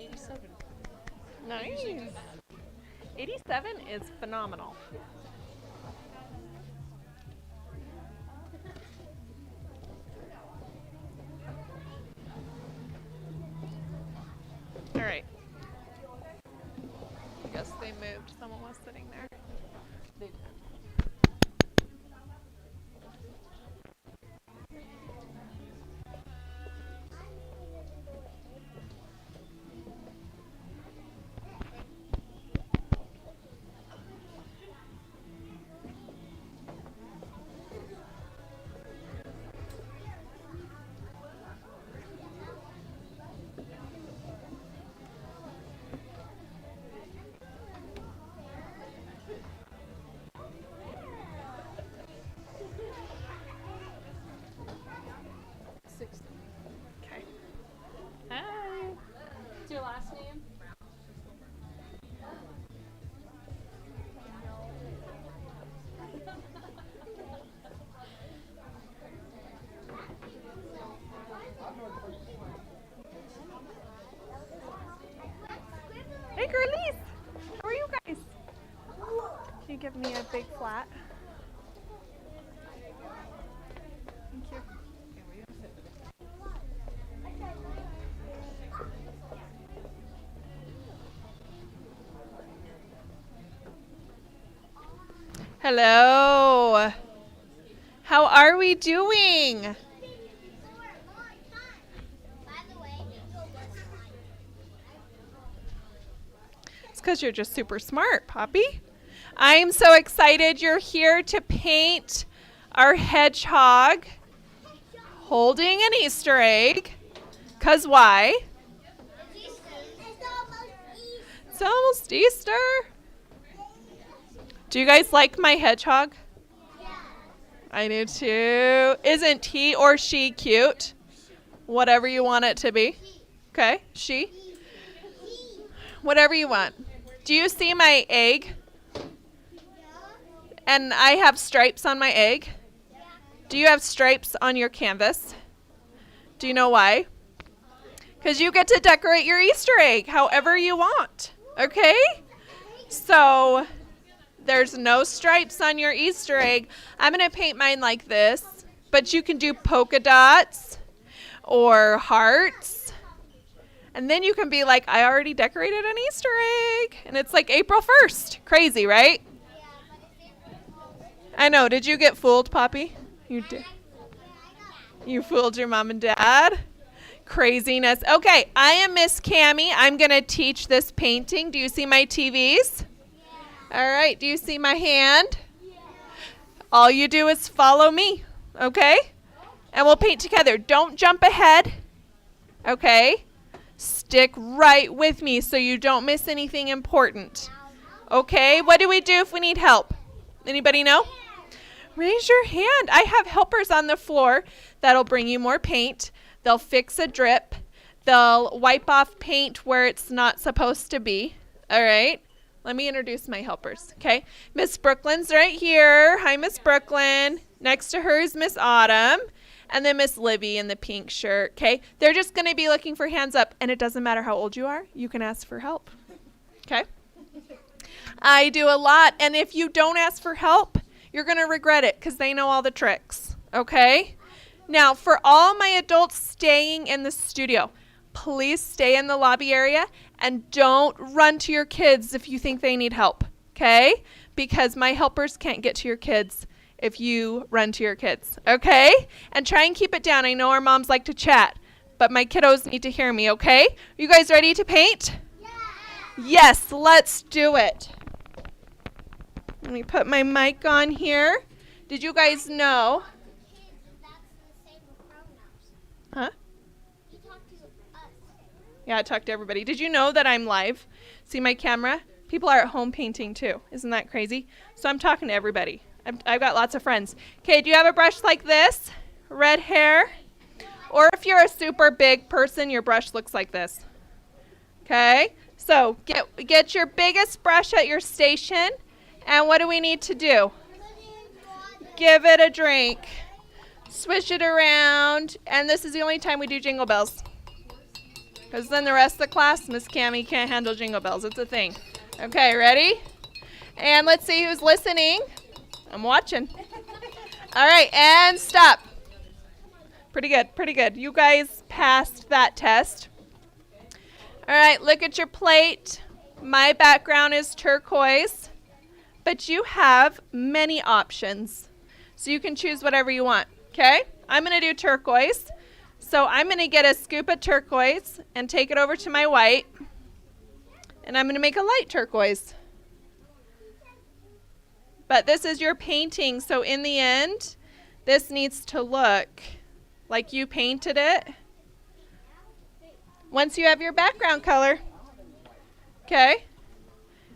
87. Nice. 87 is phenomenal. All right. I guess they moved. Someone was sitting there. They did. Okay. Hi. What's your last name? Hey, girlies. How are you guys? Can you give me a big flat? Thank you. Hello. How are we doing? It's because you're just super smart, Poppy. I'm so excited you're here to paint our hedgehog holding an Easter egg. Because why? It's almost Easter. Do you guys like my hedgehog? I do too. Isn't he or she cute? Whatever you want it to be. Okay, she. Whatever you want. Do you see my egg? And I have stripes on my egg. Do you have stripes on your canvas? Do you know why? Because you get to decorate your Easter egg however you want. Okay? So there's no stripes on your Easter egg. I'm going to paint mine like this. But you can do polka dots or hearts. And then you can be like, I already decorated an Easter egg. And it's like April 1st. Crazy, right? I know. Did you get fooled, Poppy? You did. You fooled your mom and dad. Craziness. Okay, I am Miss Cammie. I'm going to teach this painting. Do you see my TVs? All right. Do you see my hand? All you do is follow me. Okay? And we'll paint together. Don't jump ahead. Okay? Stick right with me so you don't miss anything important. Okay? What do we do if we need help? Anybody know? Raise your hand. I have helpers on the floor that'll bring you more paint. They'll fix a drip. They'll wipe off paint where it's not supposed to be. All right? Let me introduce my helpers, okay? Miss Brooklyn's right here. Hi, Miss Brooklyn. Next to her is Miss Autumn. And then Miss Libby in the pink shirt, okay? They're just going to be looking for hands up, and it doesn't matter how old you are. You can ask for help, okay? I do a lot, and if you don't ask for help, you're going to regret it because they know all the tricks, okay? Now, for all my adults staying in the studio, please stay in the lobby area and don't run to your kids if you think they need help, okay? Because my helpers can't get to your kids if you run to your kids, okay? And try and keep it down. I know our moms like to chat, but my kiddos need to hear me, okay? Are you guys ready to paint? Yeah. Yes, let's do it. Let me put my mic on here. Did you guys know? Huh? Yeah, I talk to everybody. Did you know that I'm live? See my camera? People are at home painting too. Isn't that crazy? So I'm talking to everybody. I've got lots of friends. Okay, do you have a brush like this? Red hair? Or if you're a super big person, your brush looks like this. Okay, so get your biggest brush at your station. And what do we need to do? Give it a drink. Swish it around. And this is the only time we do jingle bells. Because then the rest of the class, Miss Cammie can't handle jingle bells. It's a thing. Okay, ready? And let's see who's listening. I'm watching. All right, and stop. Pretty good, pretty good. You guys passed that test. All right, look at your plate. My background is turquoise, but you have many options. So you can choose whatever you want, okay? I'm going to do turquoise. So I'm going to get a scoop of turquoise and take it over to my white. And I'm going to make a light turquoise. But this is your painting, so in the end, this needs to look like you painted it. Once you have your background color, okay?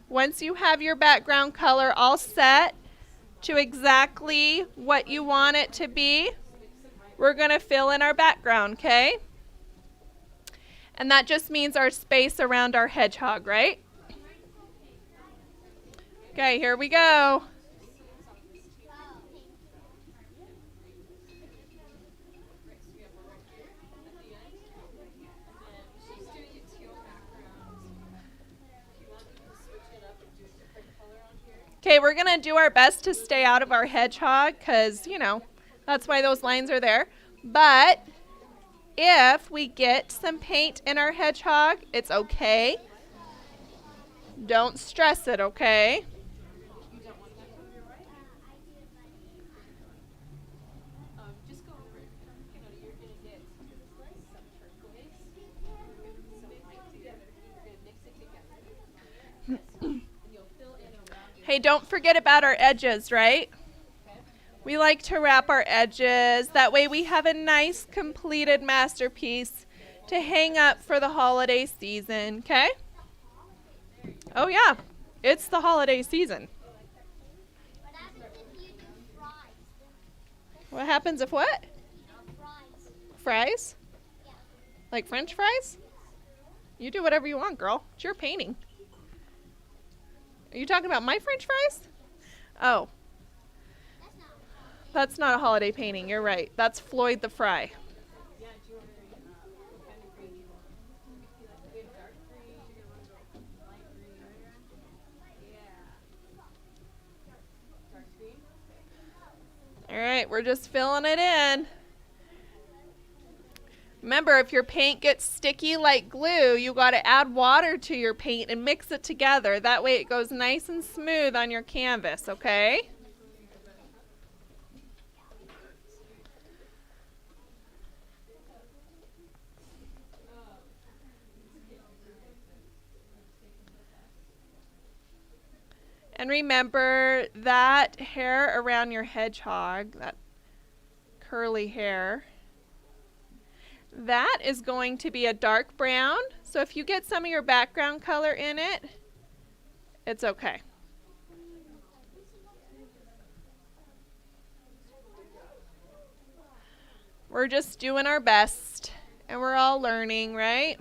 Once you have your background color all set to exactly what you want it to be, we're going to fill in our background, okay? And that just means our space around our hedgehog, right? Okay, here we go. Okay, we're going to do our best to stay out of our hedgehog because, you know, that's why those lines are there. But if we get some paint in our hedgehog, it's okay. Don't stress it, okay? Just go over it. You know, you're going to get some turquoise, some white together. You're going to mix it together. And you'll fill in around your... Hey, don't forget about our edges, right? We like to wrap our edges. That way we have a nice completed masterpiece to hang up for the holiday season, okay? Oh yeah, it's the holiday season. What happens if you do fries? What happens if what? Fries. Fries? Yeah. Like French fries? You do whatever you want, girl. It's your painting. Are you talking about my French fries? Oh, That's not. that's not a holiday painting. You're right. That's Floyd the Fry. Yeah, do you want to what kind of green do you want? We have dark green, light green. Yeah. Dark green? All right, we're just filling it in. Remember, if your paint gets sticky like glue, you got to add water to your paint and mix it together. That way it goes nice and smooth on your canvas, okay? And remember that hair around your hedgehog, that curly hair, that is going to be a dark brown. So if you get some of your background color in it, it's okay. We're just doing our best, and we're all learning, right?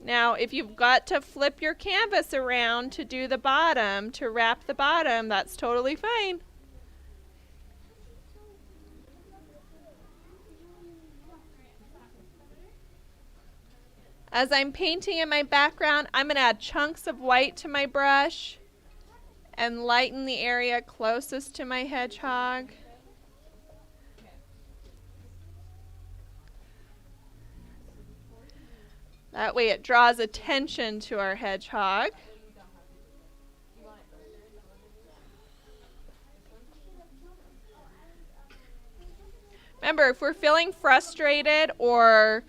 Now, if you've got to flip your canvas around to do the bottom, to wrap the bottom, that's totally fine. As I'm painting in my background, I'm going to add chunks of white to my brush and lighten the area closest to my hedgehog. That way it draws attention to our hedgehog. Remember, if we're feeling frustrated or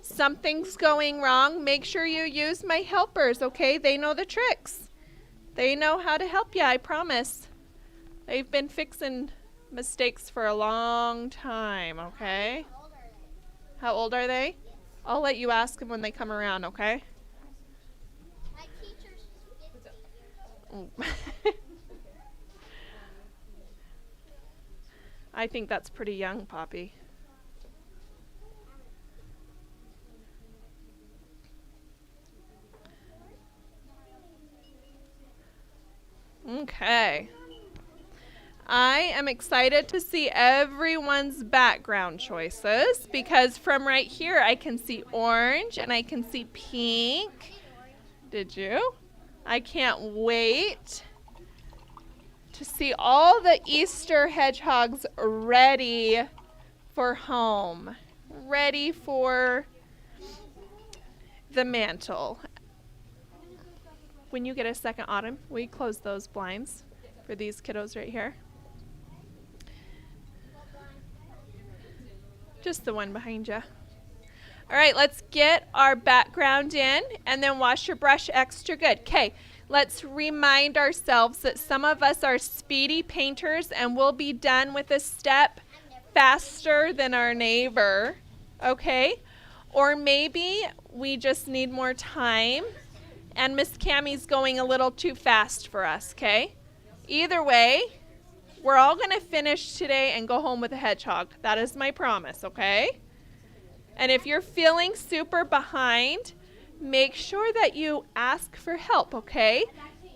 something's going wrong, make sure you use my helpers, okay? They know the tricks. They know how to help you, I promise. They've been fixing mistakes for a long time, okay? How old are they? I'll let you ask them when they come around, okay? My teacher's 50. Oh. I think that's pretty young, Poppy. Okay. I am excited to see everyone's background choices because from right here I can see orange and I can see pink. Did you? I can't wait to see all the Easter hedgehogs ready for home, ready for the mantle. When you get a second, Autumn, will you close those blinds for these kiddos right here? Just the one behind you. All right, let's get our background in and then wash your brush extra good. Okay, let's remind ourselves that some of us are speedy painters and we'll be done with a step faster than our neighbor, okay? Or maybe we just need more time and Miss Cammie's going a little too fast for us, okay? Either way, we're all going to finish today and go home with a hedgehog. That is my promise, okay? And if you're feeling super behind, make sure that you ask for help, okay?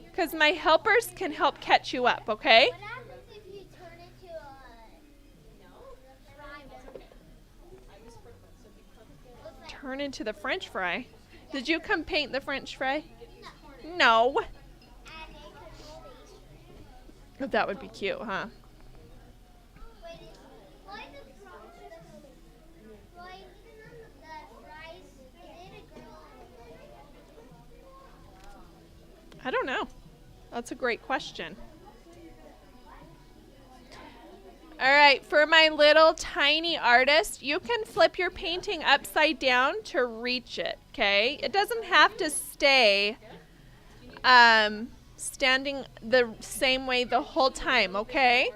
Because my helpers can help catch you up, okay? What happens if you turn into a fry? Turn into the French fry. Did you come paint the French fry? No. That would be cute, huh? I don't know. That's a great question. All right, for my little tiny artist, you can flip your painting upside down to reach it, okay? It doesn't have to stay standing the same way the whole time, okay?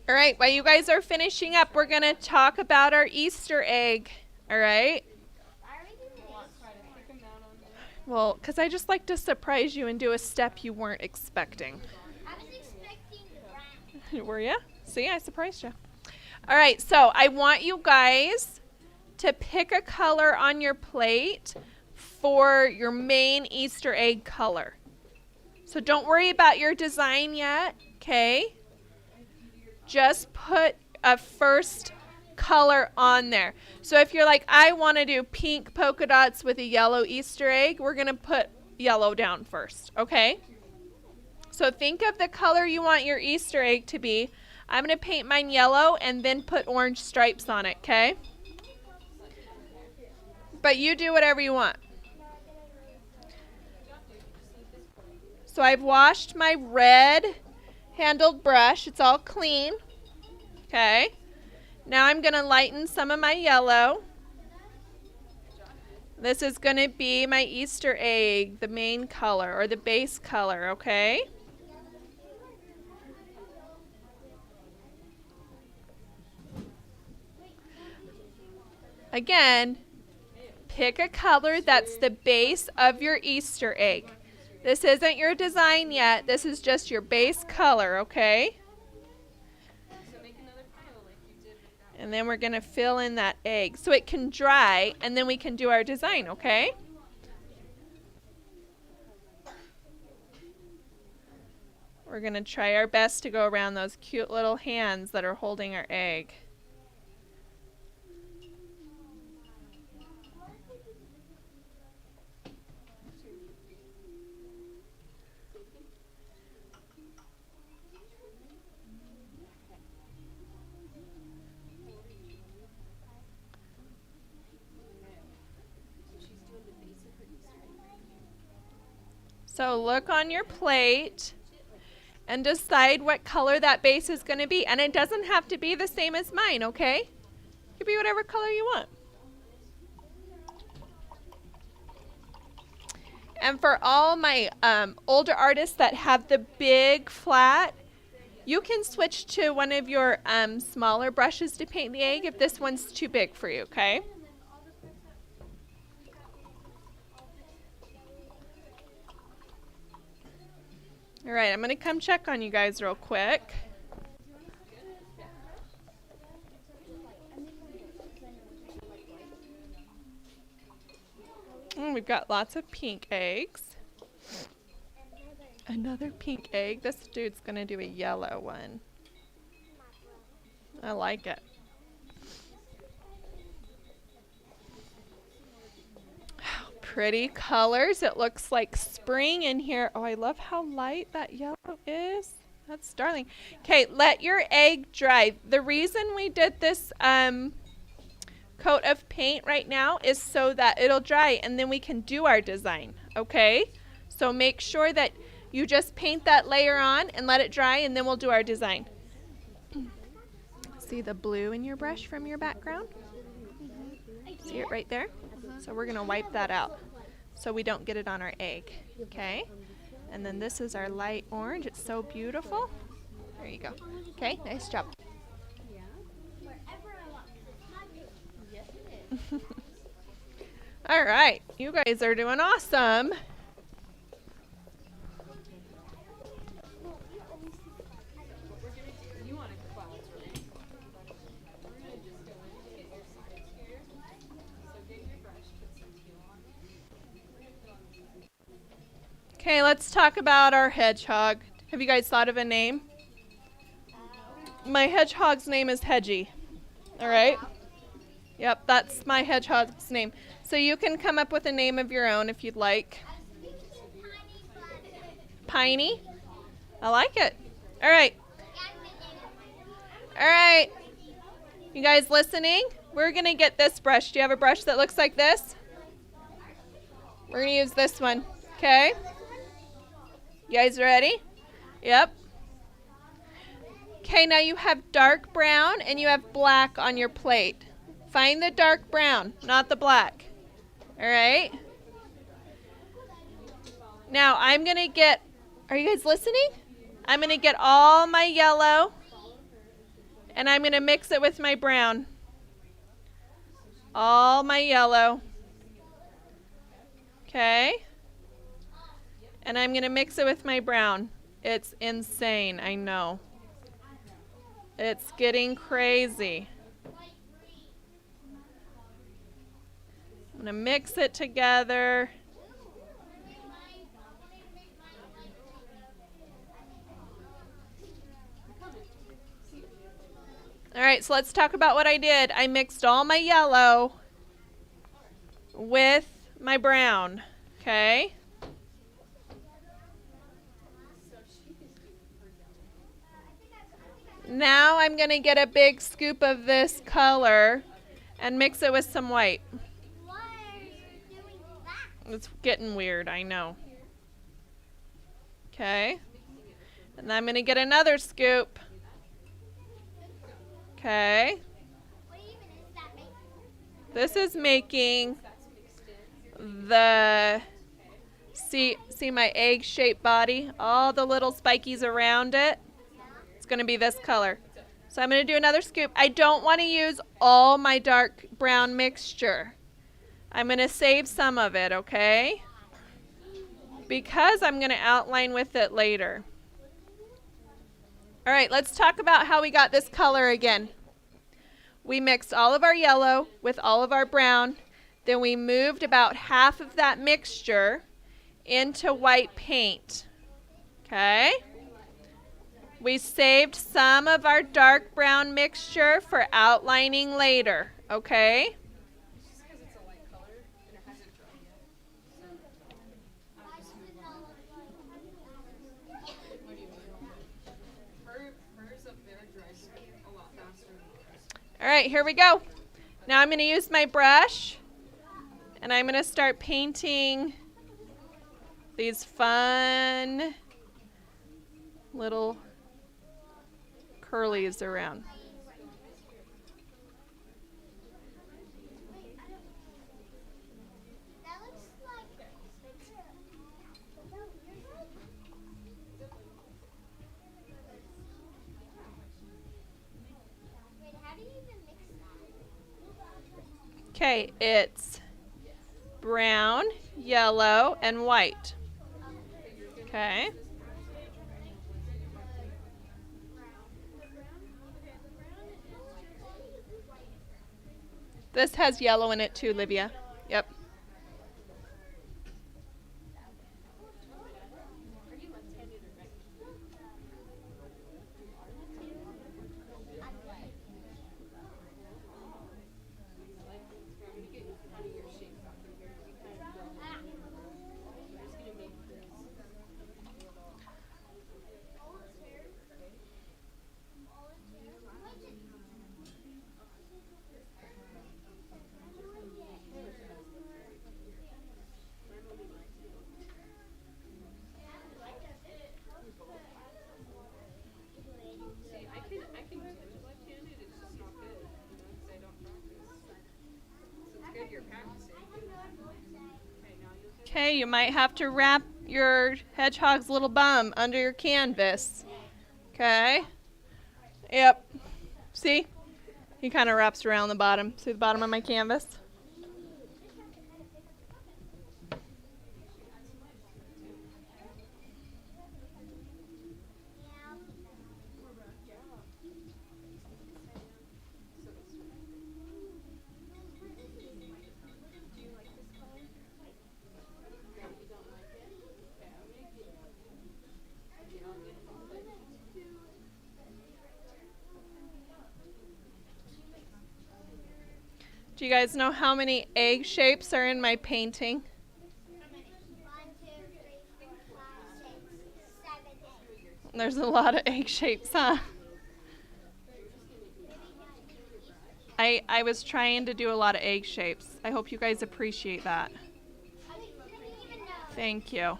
All right, while you guys are finishing up, we're going to talk about our Easter egg, all right? Well, because I just like to surprise you and do a step you weren't expecting. I was expecting brown. Were you? See, I surprised you. All right, so I want you guys to pick a color on your plate for your main Easter egg color. So don't worry about your design yet, okay? Just put a first color on there. So if you're like, I want to do pink polka dots with a yellow Easter egg, we're going to put yellow down first, okay? So think of the color you want your Easter egg to be. I'm going to paint mine yellow and then put orange stripes on it, okay? But you do whatever you want. So I've washed my red handled brush. It's all clean. Okay. Now I'm going to lighten some of my yellow. This is going to be my Easter egg, the main color or the base color, okay? Again, pick a color that's the base of your Easter egg. This isn't your design yet. This is just your base color, okay? And then we're going to fill in that egg so it can dry, and then we can do our design, okay? We're going to try our best to go around those cute little hands that are holding our egg. So look on your plate and decide what color that base is going to be. And it doesn't have to be the same as mine, okay? It could be whatever color you want. And for all my older artists that have the big flat, you can switch to one of your smaller brushes to paint the egg if this one's too big for you, okay? All right, I'm going to come check on you guys real quick. We've got lots of pink eggs. Another pink egg. This dude's going to do a yellow one. I like it. Pretty colors. It looks like spring in here. Oh, I love how light that yellow is. That's darling. Okay, let your egg dry. The reason we did this coat of paint right now is so that it'll dry and then we can do our design, okay? So make sure that you just paint that layer on and let it dry and then we'll do our design. See the blue in your brush from your background? See it right there? So we're going to wipe that out so we don't get it on our egg, okay? And then this is our light orange. It's so beautiful. There you go. Okay, nice job. All right, you guys are doing awesome. Okay, let's talk about our hedgehog. Have you guys thought of a name? My hedgehog's name is Hedgie. All right? Yep, that's my hedgehog's name. So you can come up with a name of your own if you'd like. Piney? I like it. All right. All right. You guys listening? We're going to get this brush. Do you have a brush that looks like this? We're going to use this one. Okay? You guys ready? Yep. Okay, now you have dark brown and you have black on your plate. Find the dark brown, not the black. All right? Now I'm going to get, are you guys listening? I'm going to get all my yellow and I'm going to mix it with my brown. All my yellow. Okay? And I'm going to mix it with my brown. It's insane, I know. It's getting crazy. I'm going to mix it together. All right, so let's talk about what I did. I mixed all my yellow with my brown, okay? Now I'm going to get a big scoop of this color and mix it with some white. It's getting weird, I know. Okay. And then I'm going to get another scoop. Okay. This is making the, see my egg-shaped body? All the little spikies around it. It's going to be this color. So I'm going to do another scoop. I don't want to use all my dark brown mixture. I'm going to save some of it, okay? Because I'm going to outline with it later. All right, let's talk about how we got this color again. We mixed all of our yellow with all of our brown. Then we moved about half of that mixture into white paint. Okay? We saved some of our dark brown mixture for outlining later. Okay? All right, here we go. Now I'm going to use my brush and I'm going to start painting these fun little curlies around. Okay, it's brown, yellow, and white. Okay. This has yellow in it too, Livia. Yep. Okay, you might have to wrap your hedgehog's little bum under your canvas. Okay. Yep. See? He kind of wraps around the bottom. See the bottom of my canvas? Do you guys know how many egg shapes are in my painting? 1, 2, 3, 4, 5, 6, 7, 8. There's a lot of egg shapes, huh? I was trying to do a lot of egg shapes. I hope you guys appreciate that. I didn't even know. Thank you.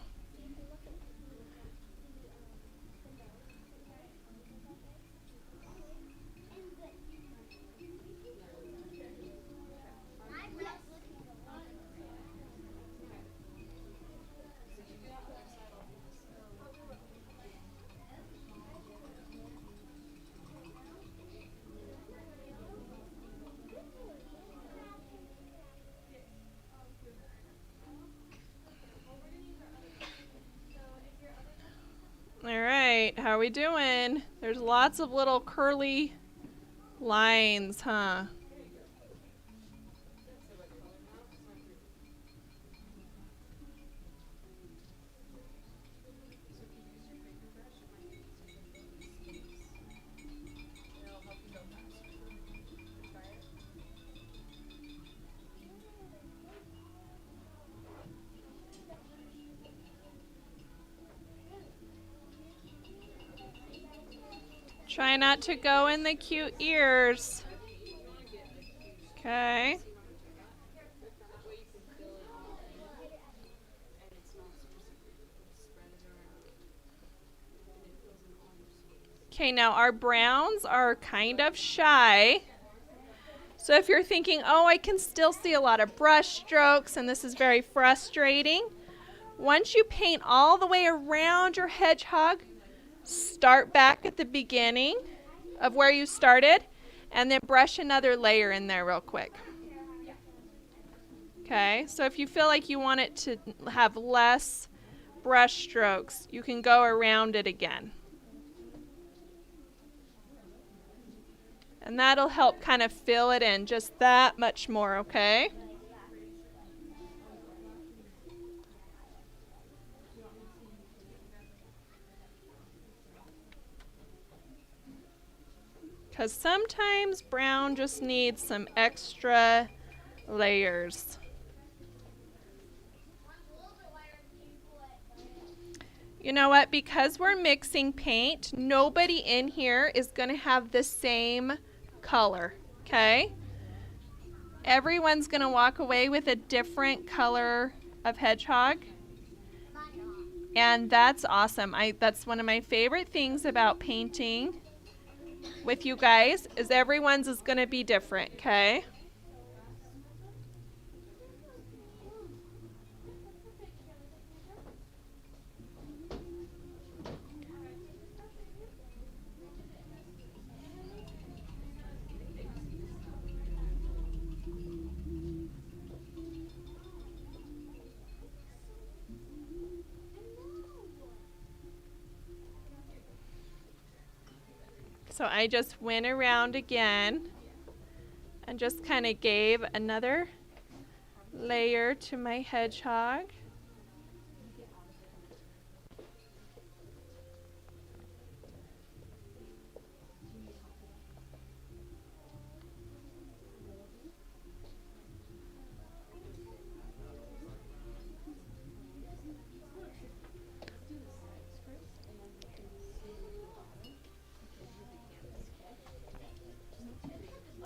All right, how are we doing? There's lots of little curly lines, huh? Try not to go in the cute ears. Okay. Okay, now our browns are kind of shy. So if you're thinking, oh, I can still see a lot of brush strokes and this is very frustrating, once you paint all the way around your hedgehog, start back at the beginning of where you started and then brush another layer in there real quick. Okay, so if you feel like you want it to have less brush strokes, you can go around it again. And that'll help kind of fill it in just that much more, okay? Because sometimes brown just needs some extra layers. You know what? Because we're mixing paint, nobody in here is going to have the same color, okay? Everyone's going to walk away with a different color of hedgehog. And that's awesome. That's one of my favorite things about painting with you guys is everyone's is going to be different, okay? So I just went around again and just kind of gave another layer to my hedgehog.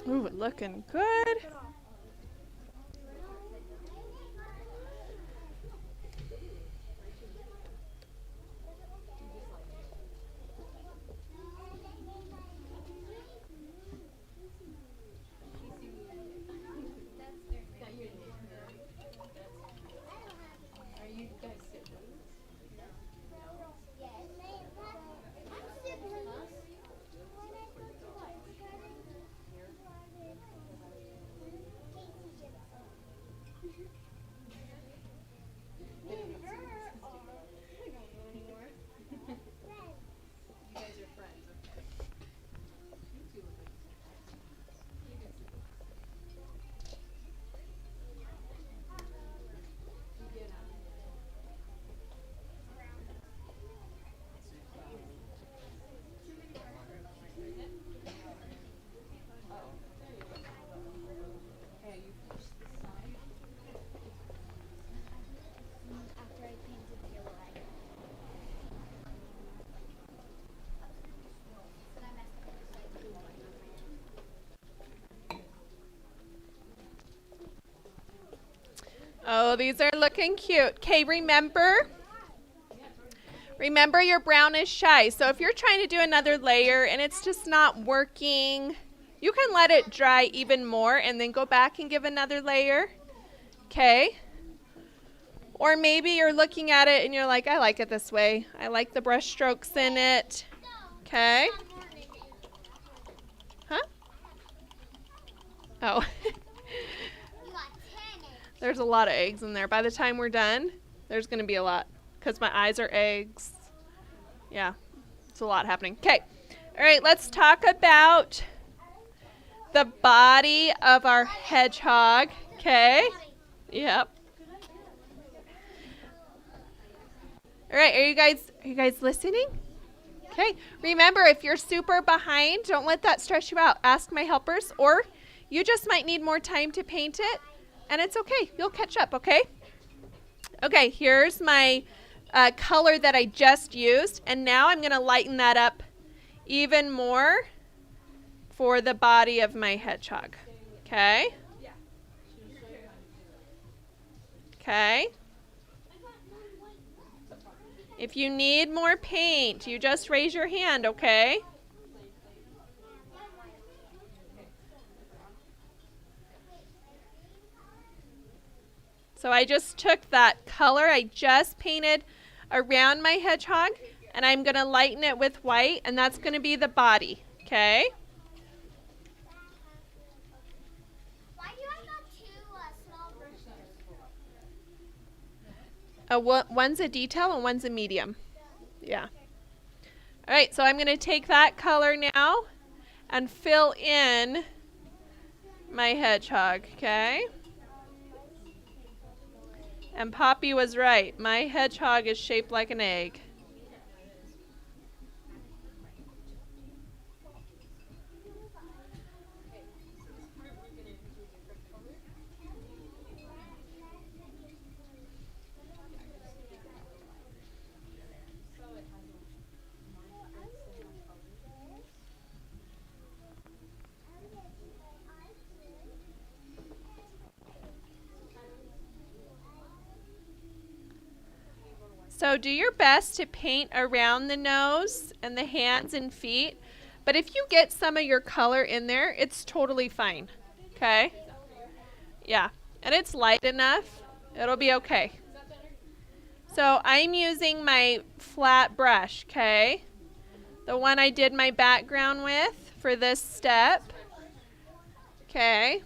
Ooh, looking good. Oh, these are looking cute. Okay, remember your brown is shy. So if you're trying to do another layer and it's just not working, you can let it dry even more and then go back and give another layer. Okay? Or maybe you're looking at it and you're like, I like it this way. I like the brush strokes in it. Okay? Huh? Oh. There's a lot of eggs in there. By the time we're done, there's going to be a lot because my eyes are eggs. Yeah, it's a lot happening. Okay. All right, let's talk about the body of our hedgehog. Okay? Yep. All right, are you guys listening? Okay. Remember, if you're super behind, don't let that stress you out. Ask my helpers, or you just might need more time to paint it, and it's okay. You'll catch up, okay? Okay, here's my color that I just used, and now I'm going to lighten that up even more for the body of my hedgehog. Okay? Okay? If you need more paint, you just raise your hand, okay? So I just took that color I just painted around my hedgehog, and I'm going to lighten it with white, and that's going to be the body, okay? Why do I got two small brushes? One's a detail and one's a medium. Yeah. All right, so I'm going to take that color now and fill in my hedgehog, okay? And Poppy was right. My hedgehog is shaped like an egg. So do your best to paint around the nose and the hands and feet. But if you get some of your color in there, it's totally fine. Okay? Yeah. And it's light enough. It'll be okay. So I'm using my flat brush, okay? The one I did my background with for this step. Okay?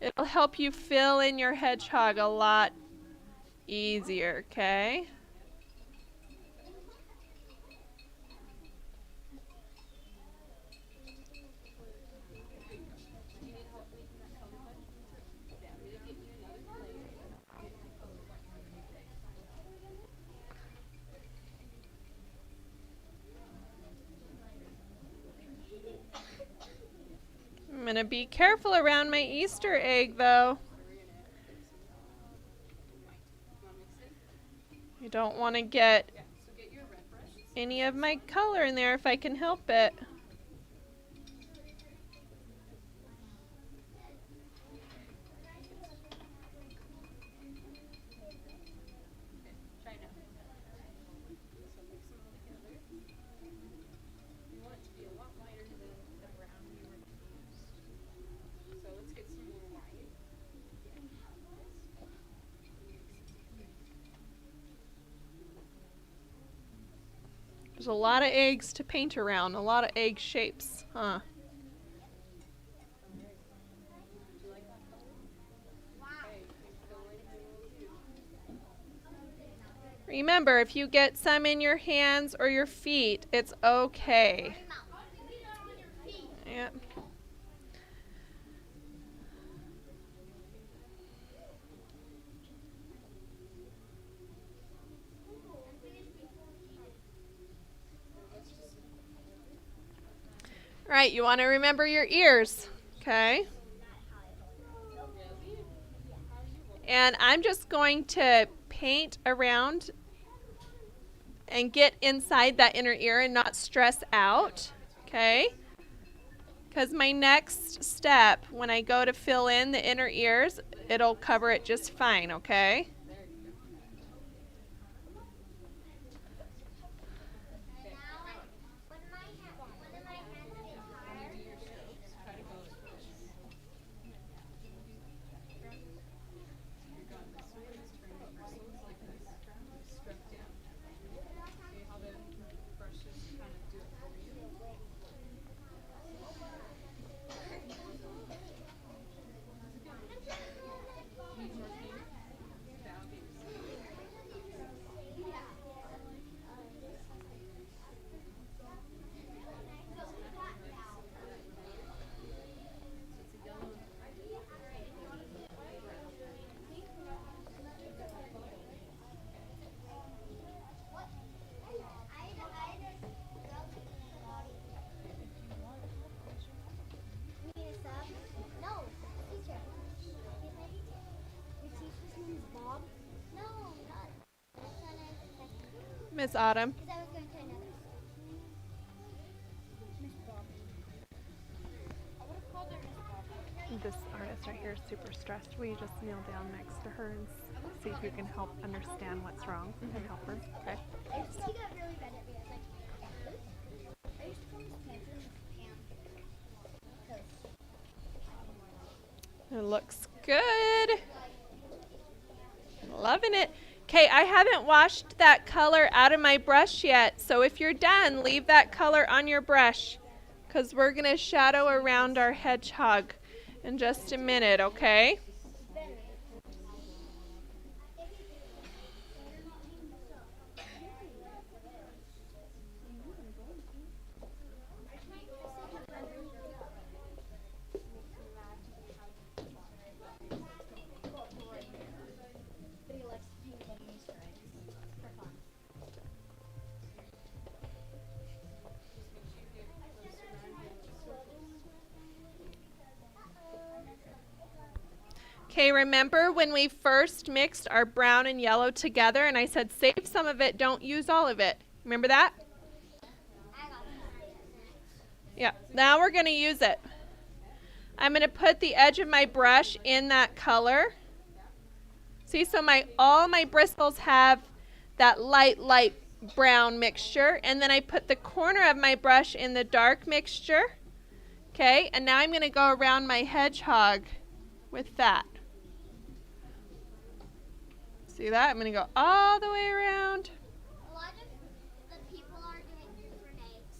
It'll help you fill in your hedgehog a lot easier, okay? I'm going to be careful around my Easter egg, though. You don't want to get any of my color in there if I can help it. There's a lot of eggs to paint around, a lot of egg shapes, huh? Remember, if you get some in your hands or your feet, it's okay. Yep. All right, you want to remember your ears, okay? And I'm just going to paint around and get inside that inner ear and not stress out, okay? Because my next step, when I go to fill in the inner ears, it'll cover it just fine, okay? Miss Autumn. This artist right here is super stressed. Will you just kneel down next to her and see if you can help understand what's wrong and help her? Okay. He got really bad at me. I used to call this panther Pam. It looks good. Loving it. Okay, I haven't washed that color out of my brush yet, so if you're done, leave that color on your brush because we're going to shadow around our hedgehog in just a minute, okay? Okay, remember when we first mixed our brown and yellow together and I said save some of it, don't use all of it. Remember that? Yeah, now we're going to use it. I'm going to put the edge of my brush in that color. See, so all my bristles have that light brown mixture, and then I put the corner of my brush in the dark mixture. Okay, and now I'm going to go around my hedgehog with that. See that? I'm going to go all the way around. A lot of the people are doing grenades.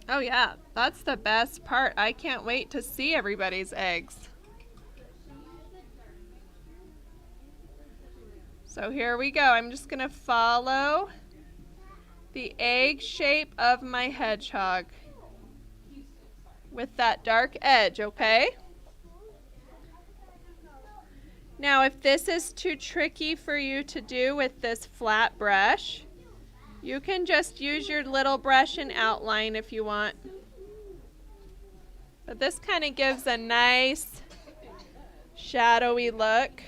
Oh yeah, that's the best part. I can't wait to see everybody's eggs. So here we go. I'm just going to follow the egg shape of my hedgehog with that dark edge, okay? Now, if this is too tricky for you to do with this flat brush, you can just use your little brush and outline if you want. But this kind of gives a nice shadowy look.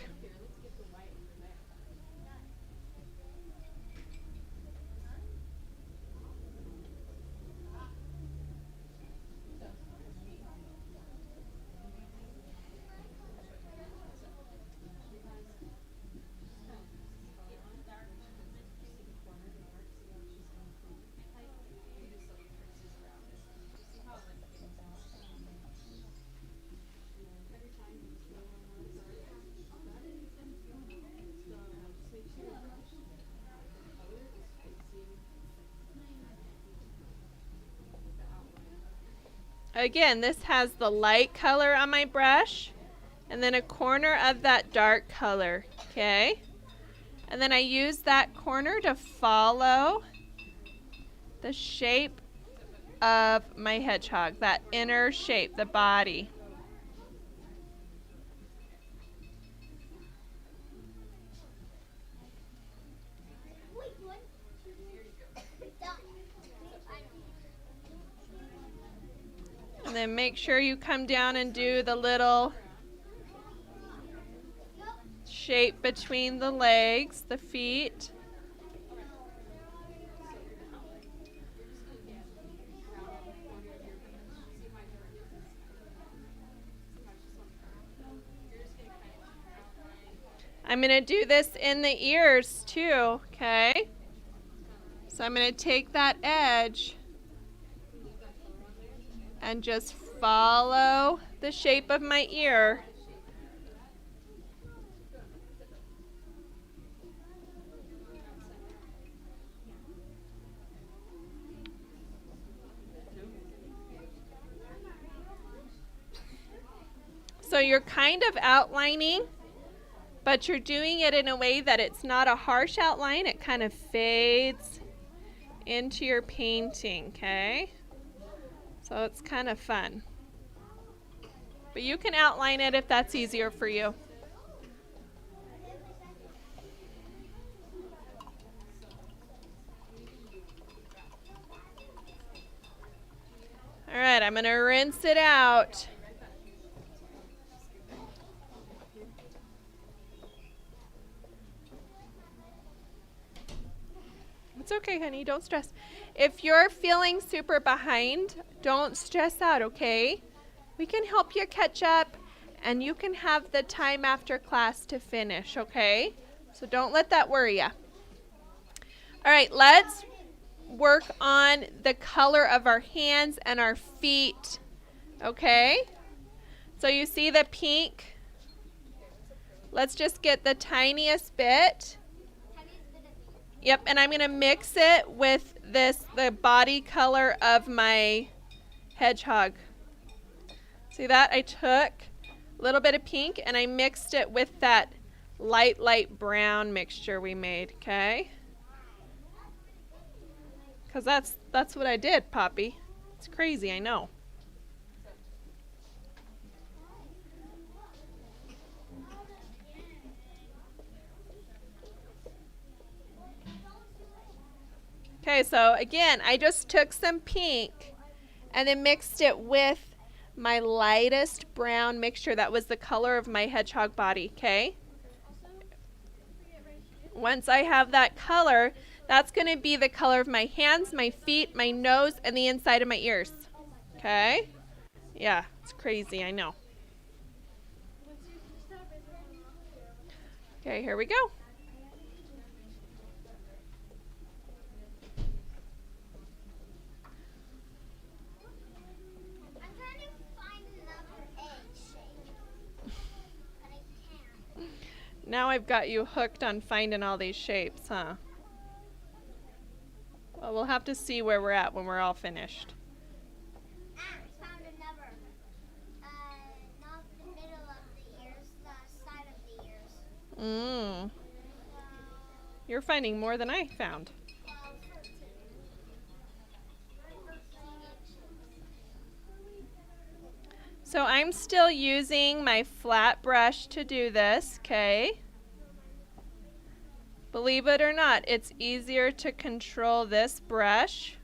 Again, this has the light color on my brush and then a corner of that dark color, okay? And then I use that corner to follow the shape of my hedgehog, that inner shape, the body. And then make sure you come down and do the little shape between the legs, the feet. I'm going to do this in the ears too, okay? So I'm going to take that edge and just follow the shape of my ear. So you're kind of outlining, but you're doing it in a way that it's not a harsh outline. It kind of fades into your painting, okay? So it's kind of fun. But you can outline it if that's easier for you. All right, I'm going to rinse it out. It's okay, honey. Don't stress. If you're feeling super behind, don't stress out, okay? We can help you catch up, and you can have the time after class to finish, okay? So don't let that worry you. All right, let's work on the color of our hands and our feet, okay? So you see the pink? Let's just get the tiniest bit. Yep, and I'm going to mix it with the body color of my hedgehog. See that? I took a little bit of pink and I mixed it with that light brown mixture we made, okay? Because that's what I did, Poppy. It's crazy, I know. Okay, so again, I just took some pink and then mixed it with my lightest brown mixture that was the color of my hedgehog body, okay? Once I have that color, that's going to be the color of my hands, my feet, my nose, and the inside of my ears, okay? Yeah, it's crazy, I know. Okay, here we go. Now I've got you hooked on finding all these shapes, huh? Well, we'll have to see where we're at when we're all finished. Found another. Not the middle of the ears, the side of the ears. You're finding more than I found. 13. So I'm still using my flat brush to do this, okay? Believe it or not, it's easier to control this brush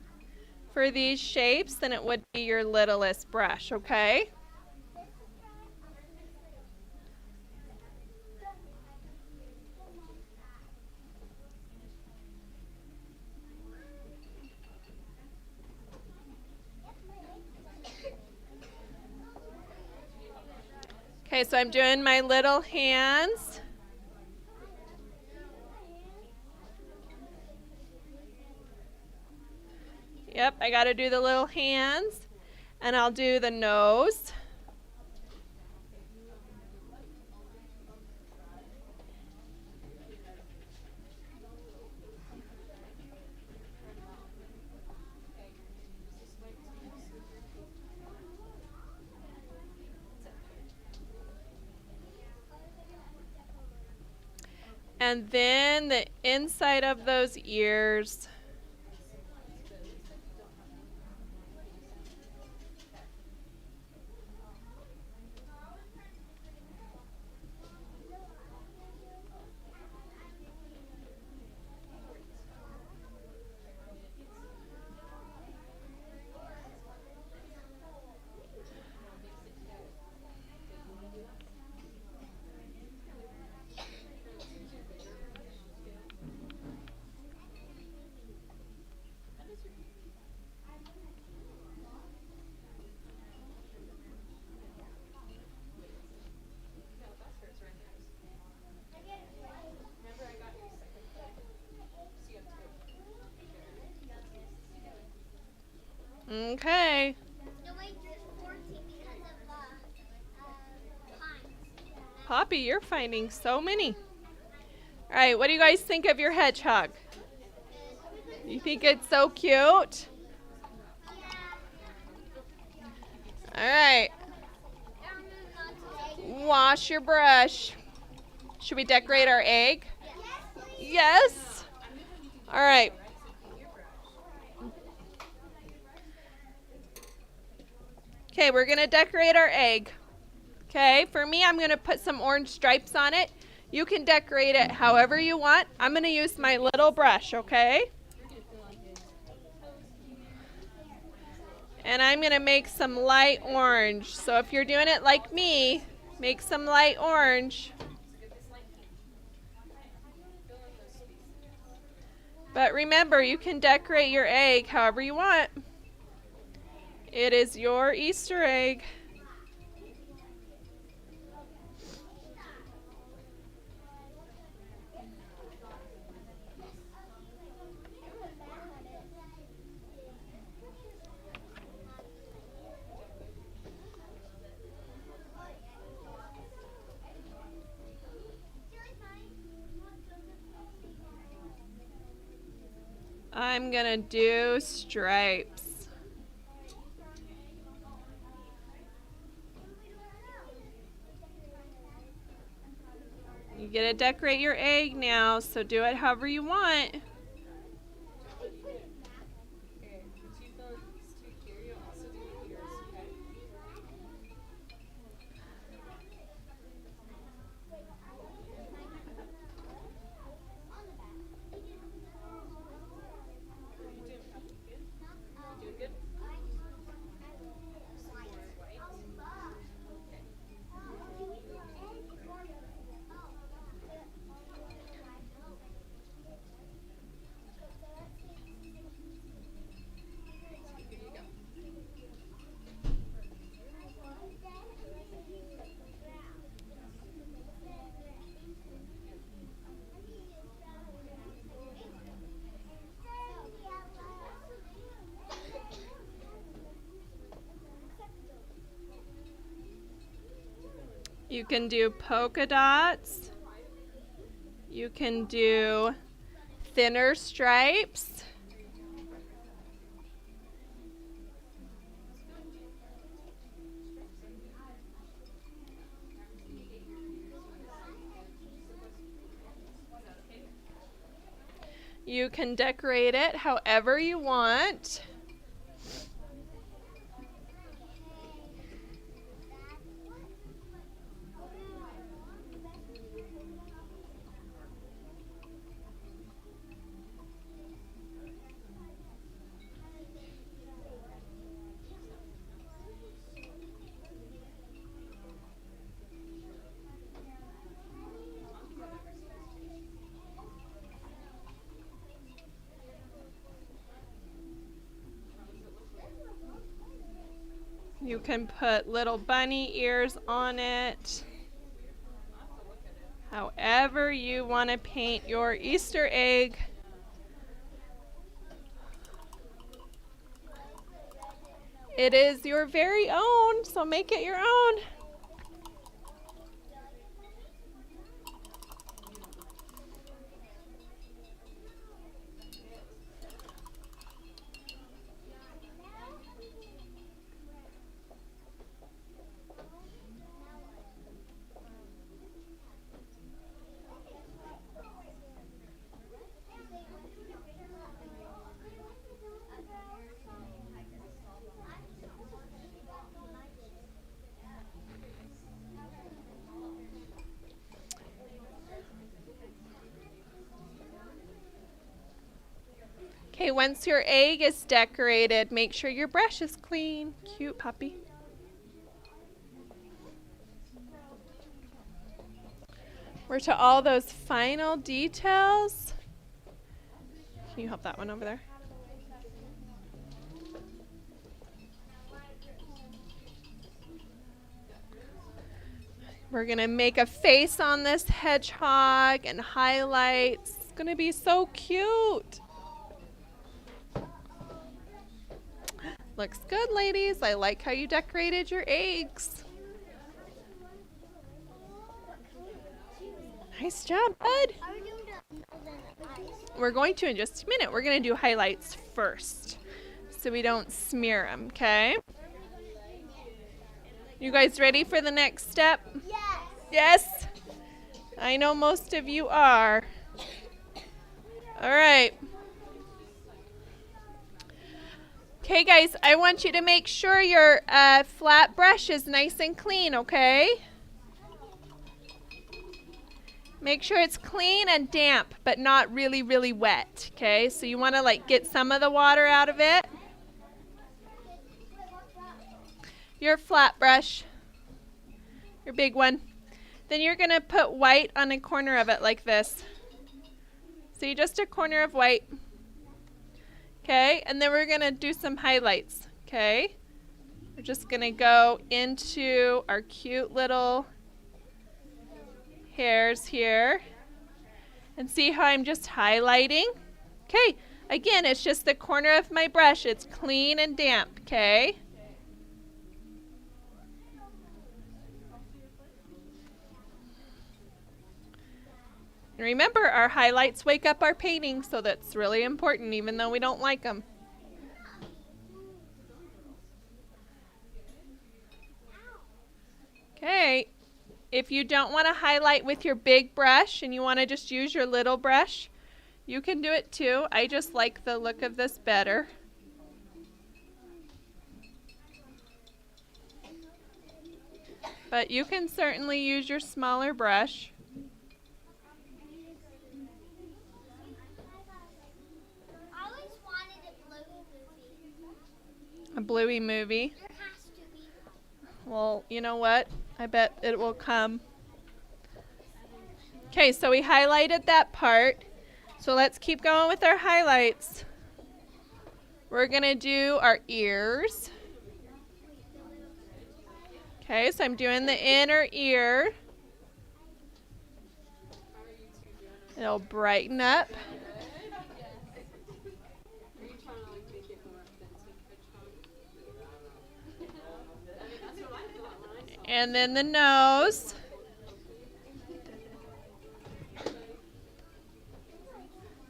for these shapes than it would be your littlest brush, okay? Okay, so I'm doing my little hands. Yep, I got to do the little hands, and I'll do the nose. And then the inside of those ears. Poppy, you're finding so many. All right, what do you guys think of your hedgehog? You think it's so cute? All right. Wash your brush. Should we decorate our egg? Yes. All right. Okay, we're going to decorate our egg. Okay, for me, I'm going to put some orange stripes on it. You can decorate it however you want. I'm going to use my little brush, okay? And I'm going to make some light orange. So if you're doing it like me, make some light orange. But remember, you can decorate your egg however you want. It is your Easter egg. I'm gonna do stripes. You get to decorate your egg now, so do it however you want. You can do polka dots. You can do thinner stripes. You can decorate it however you want. You can put little bunny ears on it. However you want to paint your Easter egg. It is your very own, so make it your own. Okay, once your egg is decorated, make sure your brush is clean. Cute puppy. We're to all those final details. Can you help that one over there? We're gonna make a face on this hedgehog and highlights. It's gonna be so cute. Looks good, ladies. I like how you decorated your eggs. Nice job, bud. Are we doing the nose and eyes? We're going to in just a minute. We're going to do highlights first so we don't smear them, okay? You guys ready for the next step? Yes. Yes? I know most of you are. All right. Okay, guys, I want you to make sure your flat brush is nice and clean, okay? Make sure it's clean and damp, but not really, really wet, okay? So you want to like get some of the water out of it. Your flat brush, your big one. Then you're going to put white on a corner of it like this. See, just a corner of white. Okay, and then we're going to do some highlights, okay? We're just going to go into our cute little hairs here. And see how I'm just highlighting? Okay, again, it's just the corner of my brush. It's clean and damp, okay? And remember, our highlights wake up our painting, so that's really important, even though we don't like them. Okay, if you don't want to highlight with your big brush and you want to just use your little brush, you can do it too. I just like the look of this better. But you can certainly use your smaller brush. I always wanted a blue movie. A bluey movie. There has to be. Well, you know what? I bet it will come. Okay, so we highlighted that part. So let's keep going with our highlights. We're going to do our ears. Okay, so I'm doing the inner ear. It'll brighten up. And then the nose.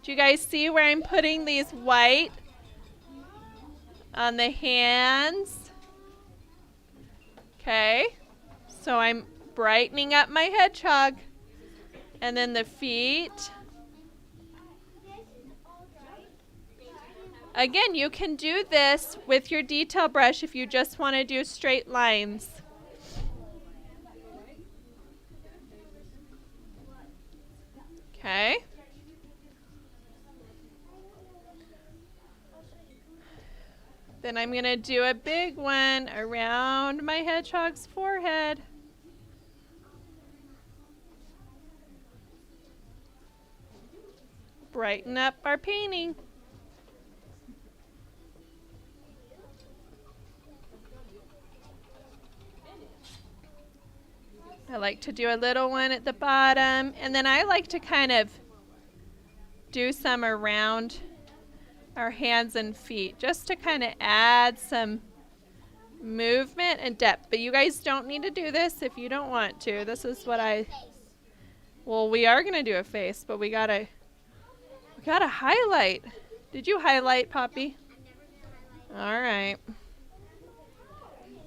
Do you guys see where I'm putting these white on the hands? Okay, so I'm brightening up my hedgehog. And then the feet. Again, you can do this with your detail brush if you just want to do straight lines. Okay. Then I'm going to do a big one around my hedgehog's forehead. Brighten up our painting. I like to do a little one at the bottom, and then I like to kind of do some around our hands and feet just to kind of add some movement and depth. But you guys don't need to do this if you don't want to. This is what well, we are going to do a face, but we gotta highlight. Did you highlight, Poppy? All right.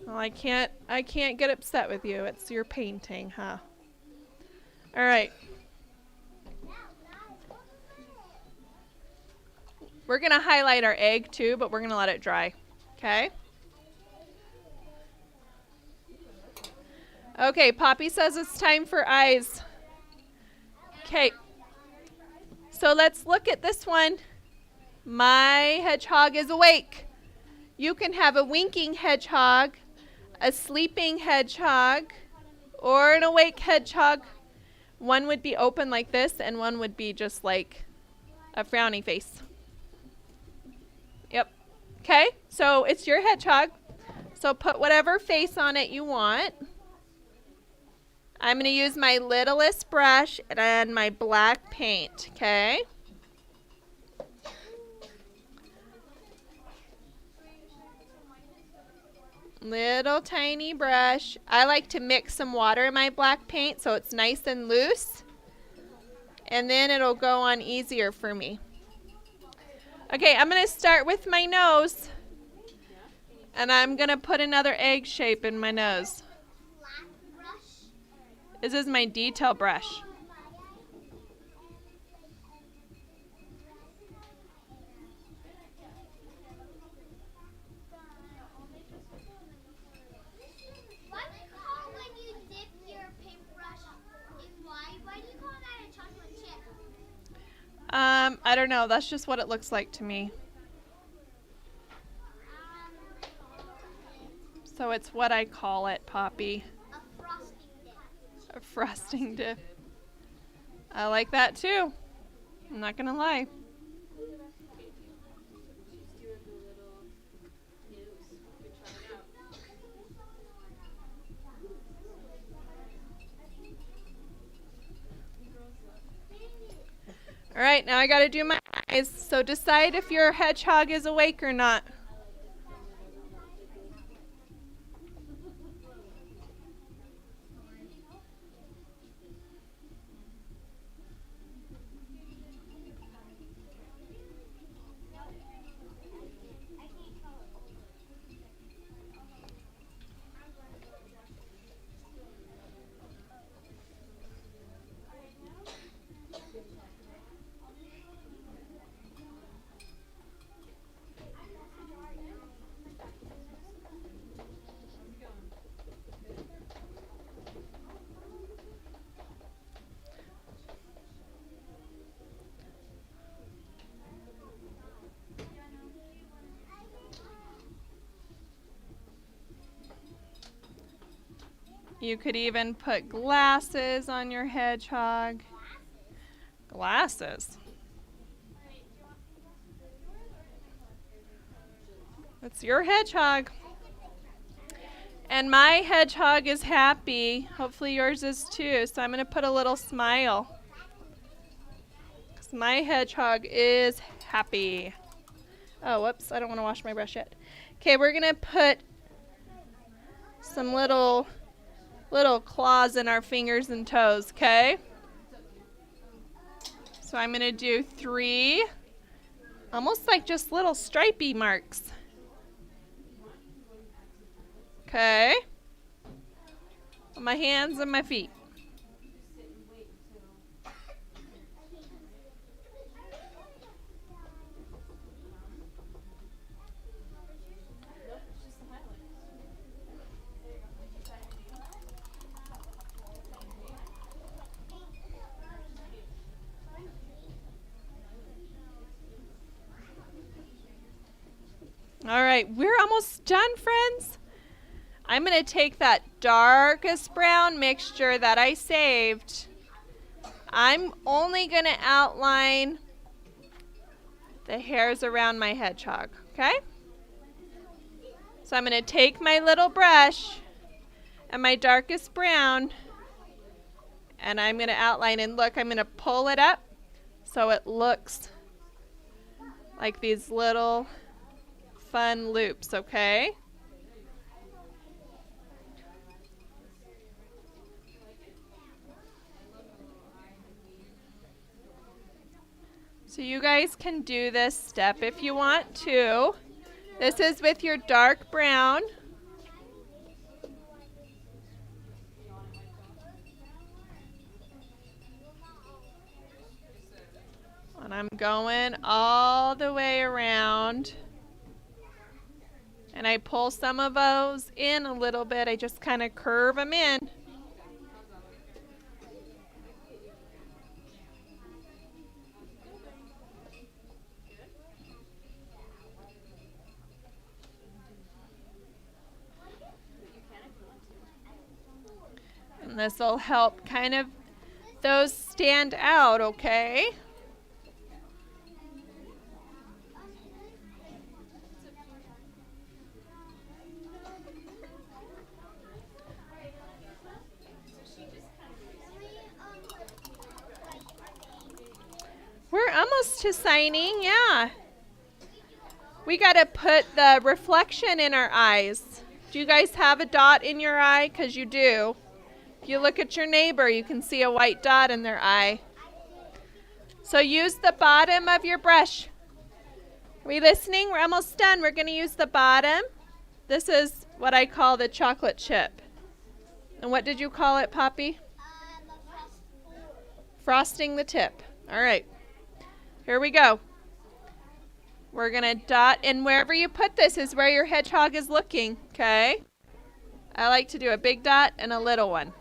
Well, I can't get upset with you. It's your painting, huh? All right. We're going to highlight our egg too, but we're going to let it dry. Okay? Okay, Poppy says it's time for eyes. Okay. So let's look at this one. My hedgehog is awake. You can have a winking hedgehog, a sleeping hedgehog, or an awake hedgehog. One would be open like this, and one would be just like a frowny face. Yep. Okay, so it's your hedgehog. So put whatever face on it you want. I'm going to use my littlest brush and my black paint, okay? Little tiny brush. I like to mix some water in my black paint so it's nice and loose. and then it'll go on easier for me. Okay, I'm going to start with my nose, and I'm going to put another egg shape in my nose. This is my detail brush. Why do you call when you dip your paintbrush in white? Why do you call that a chocolate chip? I don't know. That's just what it looks like to me. So it's what I call it, Poppy. A frosting dip. A frosting dip. I like that too. I'm not gonna lie. All right, now I gotta do my eyes. So decide if your hedgehog is awake or not. You could even put glasses on your hedgehog. Glasses. It's your hedgehog. And my hedgehog is happy. Hopefully yours is too. So I'm going to put a little smile. 'Cause my hedgehog is happy. Oh, whoops. I don't want to wash my brush yet. Okay, we're going to put some little claws in our fingers and toes, okay? So I'm going to do 3, almost like just little stripey marks. Okay? On my hands and my feet. All right, we're almost done, friends. I'm going to take that darkest brown mixture that I saved. I'm only going to outline the hairs around my hedgehog, okay? So I'm going to take my little brush and my darkest brown, and I'm going to outline, and look, I'm going to pull it up so it looks like these little fun loops, okay? So you guys can do this step if you want to. This is with your dark brown. And I'm going all the way around. And I pull some of those in a little bit. I just kind of curve them in. And this will help kind of those stand out, okay? We're almost to signing, yeah. We got to put the reflection in our eyes. Do you guys have a dot in your eye? Because you do. If you look at your neighbor, you can see a white dot in their eye. So use the bottom of your brush. Are we listening? We're almost done. We're going to use the bottom. This is what I call the chocolate chip. And what did you call it, Poppy? Frosting the tip. All right. Here we go. We're going to dot, and wherever you put this is where your hedgehog is looking, okay? I like to do a big dot and a little one.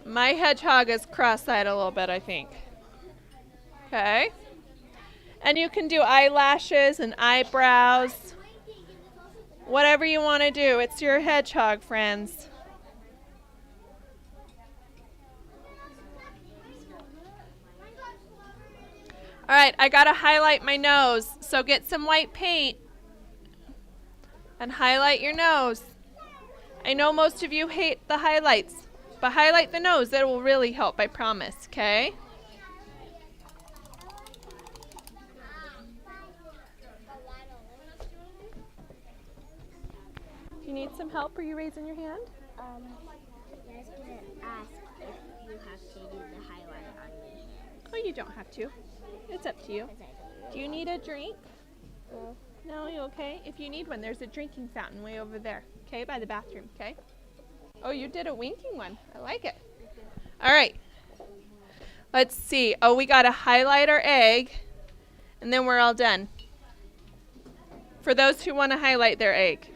My hedgehog is cross-eyed a little bit, I think. Okay. And you can do eyelashes and eyebrows. Whatever you want to do. It's your hedgehog, friends. All right, I got to highlight my nose. So get some white paint and highlight your nose. I know most of you hate the highlights, but highlight the nose. That will really help, I promise, okay? Do you need some help? Are you raising your hand? I was going to ask if you have to do the highlight on your hands. Oh, you don't have to. It's up to you. Do you need a drink? No. No, you okay? If you need one, there's a drinking fountain way over there, okay, by the bathroom, okay? Oh, you did a winking one. I like it. All right. Let's see. Oh, we got to highlight our egg, and then we're all done. For those who want to highlight their egg.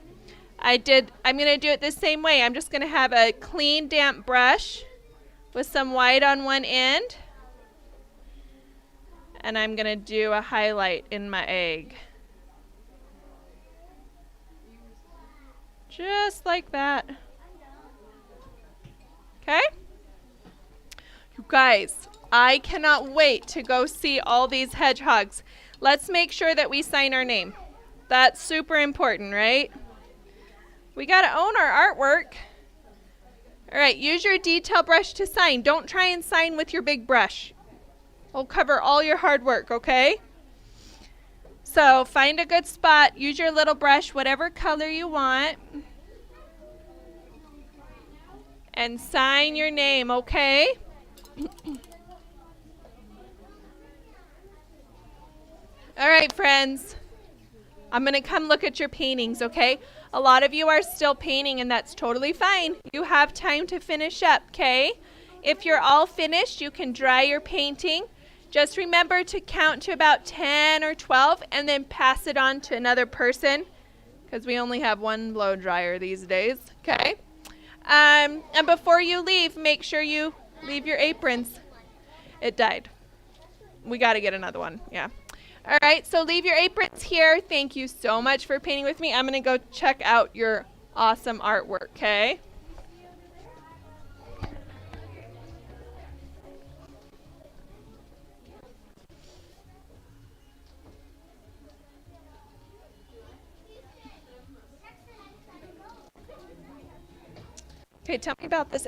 I'm going to do it the same way. I'm just going to have a clean, damp brush with some white on one end. And I'm going to do a highlight in my egg. Just like that. Okay? You guys, I cannot wait to go see all these hedgehogs. Let's make sure that we sign our name. That's super important, right? We got to own our artwork. All right, use your detail brush to sign. Don't try and sign with your big brush. It'll cover all your hard work, okay? So find a good spot. Use your little brush, whatever color you want. And sign your name, okay? All right, friends. I'm going to come look at your paintings, okay? A lot of you are still painting, and that's totally fine. You have time to finish up, okay? If you're all finished, you can dry your painting. Just remember to count to about 10 or 12 and then pass it on to another person because we only have one blow dryer these days, okay? And before you leave, make sure you leave your aprons. It died. We got to get another one, yeah. All right, so leave your aprons here. Thank you so much for painting with me. I'm going to go check out your awesome artwork, okay? Okay, tell me about this